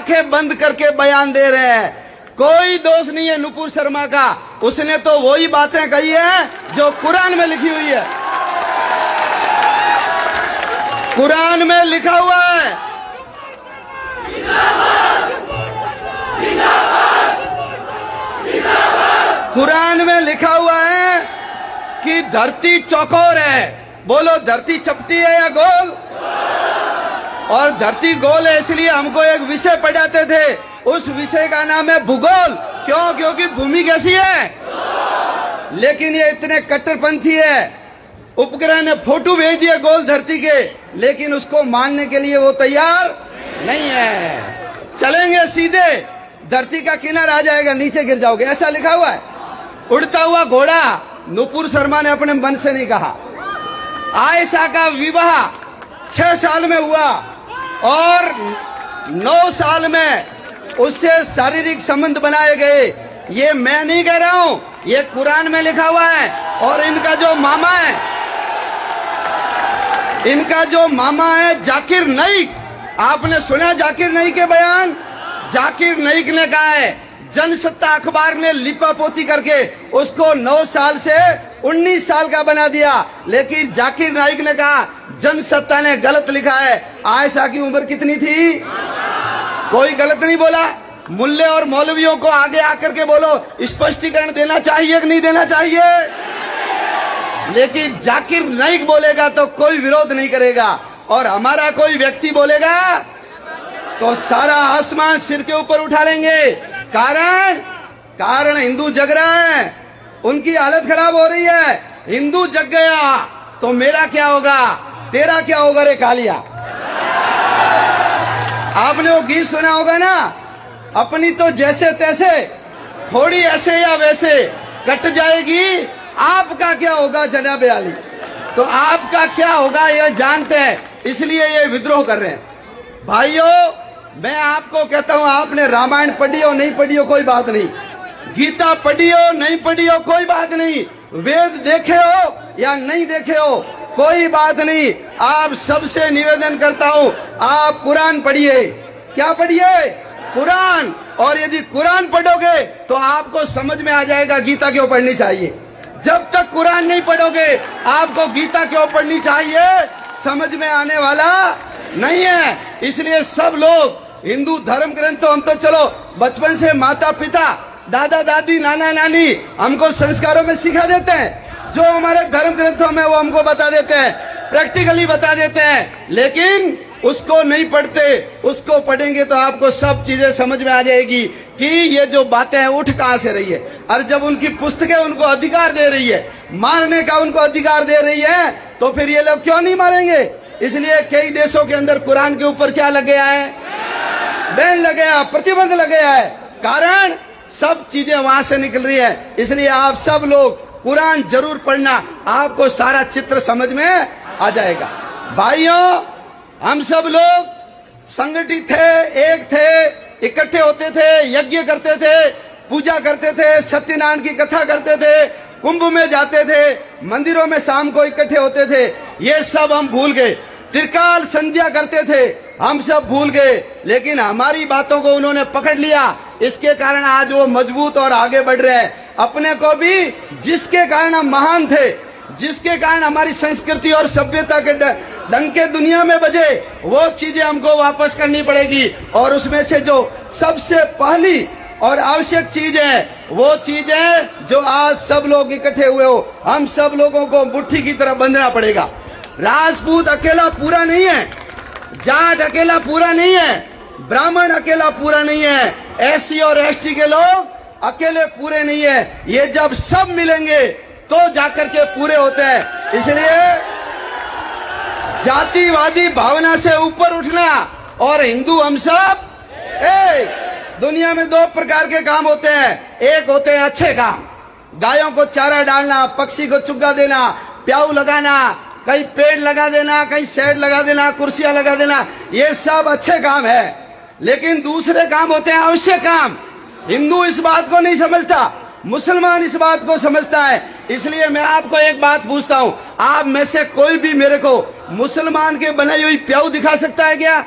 आंखें बंद करके बयान दे रहे हैं। कोई दोष नहीं है नुपुर शर्मा का, उसने तो वही बातें कही है जो कुरान में लिखी हुई है। कुरान में लिखा हुआ है, कुरान में लिखा हुआ है कि धरती चौकोर है। बोलो, धरती चपटी है या गोल? और धरती गोल है इसलिए हमको एक विषय पढ़ाते थे, उस विषय का नाम है भूगोल। क्यों? क्योंकि भूमि कैसी है। लेकिन ये इतने कट्टरपंथी है, उपग्रह ने फोटो भेज दिए गोल धरती के, लेकिन उसको मानने के लिए वो तैयार नहीं है। चलेंगे सीधे, धरती का किनारा आ जाएगा, नीचे गिर जाओगे, ऐसा लिखा हुआ है। उड़ता हुआ घोड़ा नुपुर शर्मा ने अपने मन से नहीं कहा। आयशा का विवाह 6 साल में हुआ और 9 साल में उससे शारीरिक संबंध बनाए गए। ये मैं नहीं कह रहा हूं, ये कुरान में लिखा हुआ है। और इनका जो मामा है, इनका जो मामा है जाकिर नाइक, आपने सुना जाकिर नाइक के बयान? जाकिर नाइक ने कहा है, जनसत्ता अखबार ने लिपापोती करके उसको 9 साल से 19 साल का बना दिया। लेकिन जाकिर नाइक ने कहा जनसत्ता ने गलत लिखा है। आयशा की उम्र कितनी थी? कोई गलत नहीं बोला। मुल्ले और मौलवियों को आगे आकर के बोलो, स्पष्टीकरण देना चाहिए कि नहीं देना चाहिए? लेकिन जाकिर नाइक बोलेगा तो कोई विरोध नहीं करेगा, और हमारा कोई व्यक्ति बोलेगा तो सारा आसमान सिर के ऊपर उठा लेंगे। कारण हिंदू जग रहा है, उनकी हालत खराब हो रही है। हिंदू जग गया तो मेरा क्या होगा, तेरा क्या होगा रे कालिया। आपने वो गीत सुना होगा ना, अपनी तो जैसे तैसे, थोड़ी ऐसे या वैसे कट जाएगी, आपका क्या होगा जनाबे आली। तो आपका क्या होगा ये जानते हैं, इसलिए ये विद्रोह कर रहे हैं। भाइयों, मैं आपको कहता हूं, आपने रामायण पढ़ी हो नहीं पढ़ी हो कोई बात नहीं, गीता पढ़ी हो नहीं पढ़ी हो कोई बात नहीं, वेद देखे हो या नहीं देखे हो कोई बात नहीं। आप सबसे निवेदन करता हूं, आप कुरान पढ़िए। क्या पढ़िए? कुरान। और यदि कुरान पढ़ोगे तो आपको समझ में आ जाएगा गीता क्यों पढ़नी चाहिए। जब तक कुरान नहीं पढ़ोगे, आपको गीता क्यों पढ़नी चाहिए समझ में आने वाला नहीं है। इसलिए सब लोग हिंदू धर्म ग्रंथों, हम तो चलो बचपन से माता पिता, दादा दादी, नाना नानी हमको संस्कारों में सिखा देते हैं, जो हमारे धर्म ग्रंथों में वो हमको बता देते हैं, प्रैक्टिकली बता देते हैं। लेकिन उसको नहीं पढ़ते, उसको पढ़ेंगे तो आपको सब चीजें समझ में आ जाएगी कि ये जो बातें हैं उठ कहां से रही है। और जब उनकी पुस्तकें उनको अधिकार दे रही है, मारने का उनको अधिकार दे रही है, तो फिर ये लोग क्यों नहीं मारेंगे। इसलिए कई देशों के अंदर कुरान के ऊपर क्या लग गया है, बैन लग गया, प्रतिबंध लग गया है। कारण सब चीजें वहां से निकल रही है। इसलिए आप सब लोग कुरान जरूर पढ़ना, आपको सारा चित्र समझ में आ जाएगा। भाइयों, हम सब लोग संगठित थे, एक थे, इकट्ठे होते थे, यज्ञ करते थे, पूजा करते थे, सत्यनारायण की कथा करते थे, कुंभ में जाते थे, मंदिरों में शाम को इकट्ठे होते थे। ये सब हम भूल गए। त्रिकाल संध्या करते थे, हम सब भूल गए। लेकिन हमारी बातों को उन्होंने पकड़ लिया, इसके कारण आज वो मजबूत और आगे बढ़ रहे हैं। अपने को भी, जिसके कारण हम महान थे, जिसके कारण हमारी संस्कृति और सभ्यता के डंके दुनिया में बजे, वो चीजें हमको वापस करनी पड़ेगी। और उसमें से जो सबसे पहली और आवश्यक चीज है, वो चीज है जो आज सब लोग इकट्ठे हुए हो, हम सब लोगों को मुट्ठी की तरह बंधना पड़ेगा। राजपूत अकेला पूरा नहीं है, जाट अकेला पूरा नहीं है, ब्राह्मण अकेला पूरा नहीं है, एससी और एसटी के लोग अकेले पूरे नहीं है। ये जब सब मिलेंगे तो जाकर के पूरे होते हैं। इसलिए जातिवादी भावना से ऊपर उठना और हिंदू हम सब एक। दुनिया में 2 प्रकार के काम होते हैं, एक होते हैं अच्छे काम, गायों को चारा डालना, पक्षी को चुग्गा देना, प्याऊ लगाना, कहीं पेड़ लगा देना, कहीं शेड लगा देना, कुर्सियां लगा देना, ये सब अच्छे काम है। लेकिन दूसरे काम होते हैं आवश्यक काम। हिंदू इस बात को नहीं समझता, मुसलमान इस बात को समझता है। इसलिए मैं आपको एक बात पूछता हूं, आप में से कोई भी मेरे को मुसलमान के बनाई हुई प्याऊ दिखा सकता है क्या?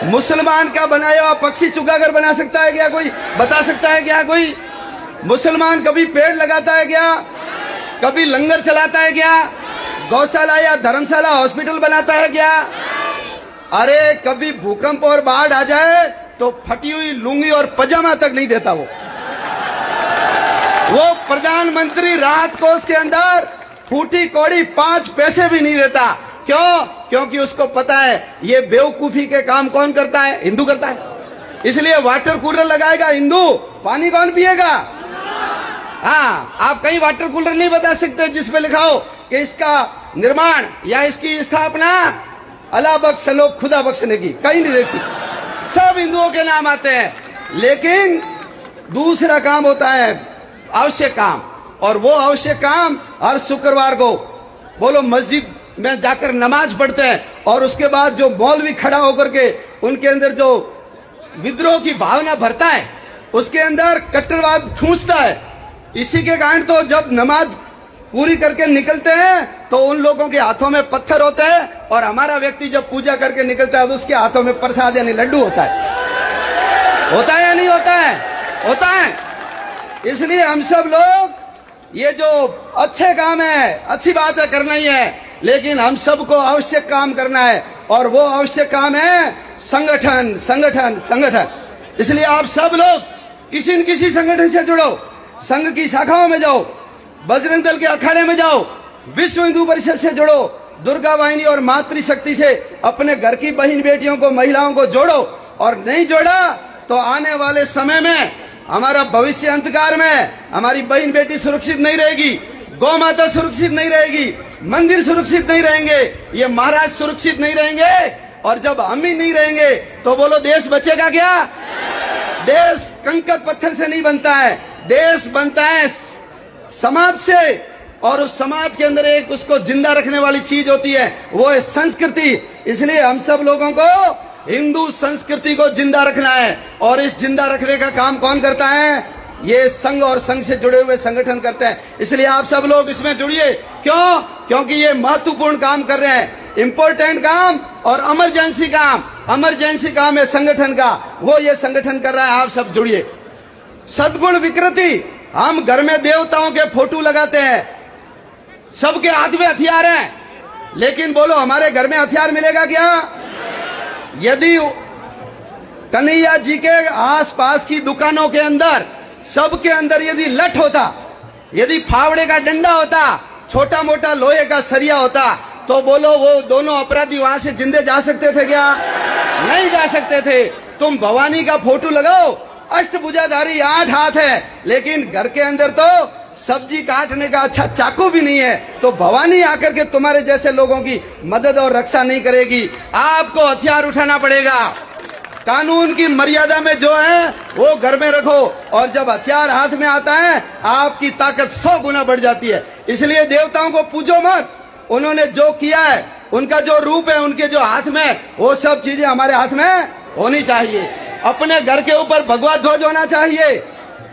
मुसलमान का बनाया हुआ पक्षी चुगाकर बना सकता है क्या कोई? बता सकता है क्या कोई? मुसलमान कभी पेड़ लगाता है क्या? कभी लंगर चलाता है क्या? गौशाला या धर्मशाला हॉस्पिटल बनाता है क्या? अरे कभी भूकंप और बाढ़ आ जाए तो फटी हुई लुंगी और पजामा तक नहीं देता वो प्रधानमंत्री राहत कोष के अंदर फूटी कौड़ी 5 पैसे भी नहीं देता। क्यों? क्योंकि उसको पता है ये बेवकूफी के काम कौन करता है? हिंदू करता है। इसलिए वाटर कूलर लगाएगा हिंदू, पानी कौन पिएगा? हाँ, आप कहीं वाटर कूलर नहीं बता सकते जिसपे लिखा हो कि इसका निर्माण या इसकी स्थापना अल्लाह बख्श लो खुदा बख्शने की, कहीं नहीं देख सकते। सब हिंदुओं के नाम आते हैं। लेकिन दूसरा काम होता है आवश्यक काम, और वो आवश्यक काम हर शुक्रवार को बोलो मस्जिद में जाकर नमाज पढ़ते हैं, और उसके बाद जो मौलवी खड़ा होकर के उनके अंदर जो विद्रोह की भावना भरता है, उसके अंदर कट्टरवाद ठूंसता है। इसी के कारण तो जब नमाज पूरी करके निकलते हैं तो उन लोगों के हाथों में पत्थर होते हैं, और हमारा व्यक्ति जब पूजा करके निकलता है तो उसके हाथों में प्रसाद यानी लड्डू होता है। होता है या नहीं होता है? होता है। इसलिए हम सब लोग ये जो अच्छे काम है, अच्छी बात है, करना ही है, लेकिन हम सबको आवश्यक काम करना है, और वो आवश्यक काम है संगठन, संगठन, संगठन। इसलिए आप सब लोग किसी न किसी संगठन से जुड़ो, संघ की शाखाओं में जाओ, बजरंग दल के अखाड़े में जाओ, विश्व हिंदू परिषद से जुड़ो, दुर्गा वाहिनी और मातृशक्ति से अपने घर की बहन बेटियों को, महिलाओं को जोड़ो। और नहीं जोड़ा तो आने वाले समय में हमारा भविष्य अंधकार में, हमारी बहन बेटी सुरक्षित नहीं रहेगी, गौ माता सुरक्षित नहीं रहेगी, मंदिर सुरक्षित नहीं रहेंगे, ये महाराज सुरक्षित नहीं रहेंगे। और जब हम ही नहीं रहेंगे तो बोलो देश बचेगा क्या? देश कंकड़ पत्थर से नहीं बनता है, देश बनता है समाज से, और उस समाज के अंदर एक उसको जिंदा रखने वाली चीज होती है, वो है संस्कृति। इसलिए हम सब लोगों को हिंदू संस्कृति को जिंदा रखना है, और इस जिंदा रखने का काम कौन करता है? ये संघ और संघ से जुड़े हुए संगठन करते हैं। इसलिए आप सब लोग इसमें जुड़िए। क्यों? क्योंकि ये महत्वपूर्ण काम कर रहे हैं, इंपॉर्टेंट काम और इमरजेंसी काम। इमरजेंसी काम है संगठन का, वो ये संगठन कर रहा है। आप सब जुड़िए। सद्गुण विकृति, हम घर में देवताओं के फोटो लगाते हैं, सबके हाथ में हथियार हैं, लेकिन बोलो हमारे घर में हथियार मिलेगा क्या? यदि कन्हैया जी के आसपास की दुकानों के अंदर, सबके अंदर यदि लठ होता, यदि फावड़े का डंडा होता, छोटा मोटा लोहे का सरिया होता, तो बोलो वो दोनों अपराधी वहां से जिंदे जा सकते थे क्या? नहीं जा सकते थे। तुम भवानी का फोटो लगाओ, अष्टभुजाधारी 8 हाथ है, लेकिन घर के अंदर तो सब्जी काटने का अच्छा चाकू भी नहीं है, तो भवानी आकर के तुम्हारे जैसे लोगों की मदद और रक्षा नहीं करेगी। आपको हथियार उठाना पड़ेगा। कानून की मर्यादा में जो है वो घर में रखो, और जब हथियार हाथ में आता है आपकी ताकत 100 गुना बढ़ जाती है। इसलिए देवताओं को पूजो मत, उन्होंने जो किया है, उनका जो रूप है, उनके जो हाथ में, वो सब चीजें हमारे हाथ में होनी चाहिए। अपने घर के ऊपर भगवा ध्वज होना चाहिए,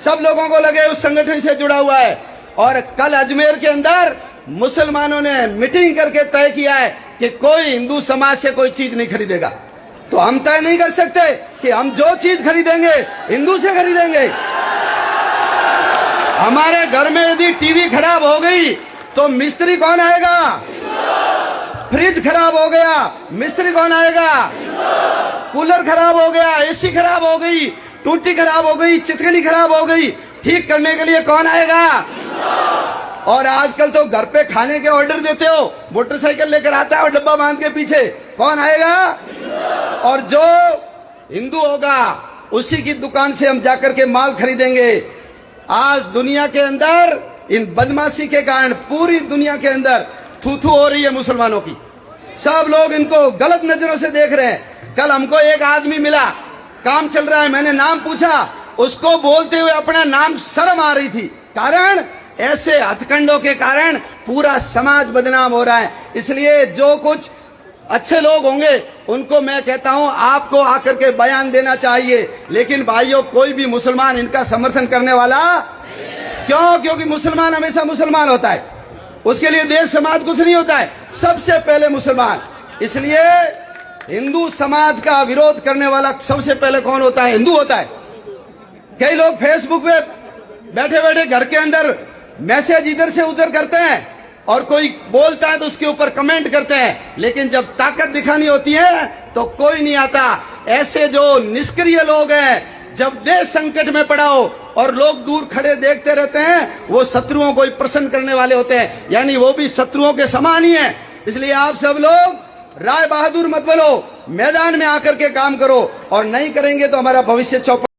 सब लोगों को लगे उस संगठन से जुड़ा हुआ है। और कल अजमेर के अंदर मुसलमानों ने मीटिंग करके तय किया है कि कोई हिंदू समाज से कोई चीज नहीं खरीदेगा। तो हम तय नहीं कर सकते कि हम जो चीज खरीदेंगे हिंदू से खरीदेंगे। हमारे घर में यदि टीवी खराब हो गई तो मिस्त्री कौन आएगा? फ्रिज खराब हो गया, मिस्त्री कौन आएगा? कूलर खराब हो गया, एसी खराब हो गई, टूटी खराब हो गई, चिटकनी खराब हो गई, ठीक करने के लिए कौन आएगा? और आजकल तो घर पे खाने के ऑर्डर देते हो, मोटरसाइकिल लेकर आता है और डब्बा बांध के पीछे, कौन आएगा? और जो हिंदू होगा उसी की दुकान से हम जाकर के माल खरीदेंगे। आज दुनिया के अंदर इन बदमाशी के कारण पूरी दुनिया के अंदर थू-थू हो रही है मुसलमानों की। सब लोग इनको गलत नजरों से देख रहे हैं। कल हमको एक आदमी मिला, काम चल रहा है, मैंने नाम पूछा, उसको बोलते हुए अपना नाम शर्म आ रही थी। कारण ऐसे हथकंडों के कारण पूरा समाज बदनाम हो रहा है। इसलिए जो कुछ अच्छे लोग होंगे उनको मैं कहता हूं आपको आकर के बयान देना चाहिए। लेकिन भाइयों, कोई भी मुसलमान इनका समर्थन करने वाला क्यों? क्योंकि मुसलमान हमेशा मुसलमान होता है, उसके लिए देश समाज कुछ नहीं होता है, सबसे पहले मुसलमान। इसलिए हिंदू समाज का विरोध करने वाला सबसे पहले कौन होता है? हिंदू होता है। कई लोग फेसबुक पे बैठे बैठे घर के अंदर मैसेज इधर से उधर करते हैं और कोई बोलता है तो उसके ऊपर कमेंट करते हैं, लेकिन जब ताकत दिखानी होती है तो कोई नहीं आता। ऐसे जो निष्क्रिय लोग हैं, जब देश संकट में पड़ा हो और लोग दूर खड़े देखते रहते हैं, वो शत्रुओं को ही प्रसन्न करने वाले होते हैं, यानी वो भी शत्रुओं के समान ही है। इसलिए आप सब लोग राय बहादुर मत बनो, मैदान में आकर के काम करो, और नहीं करेंगे तो हमारा भविष्य चौपट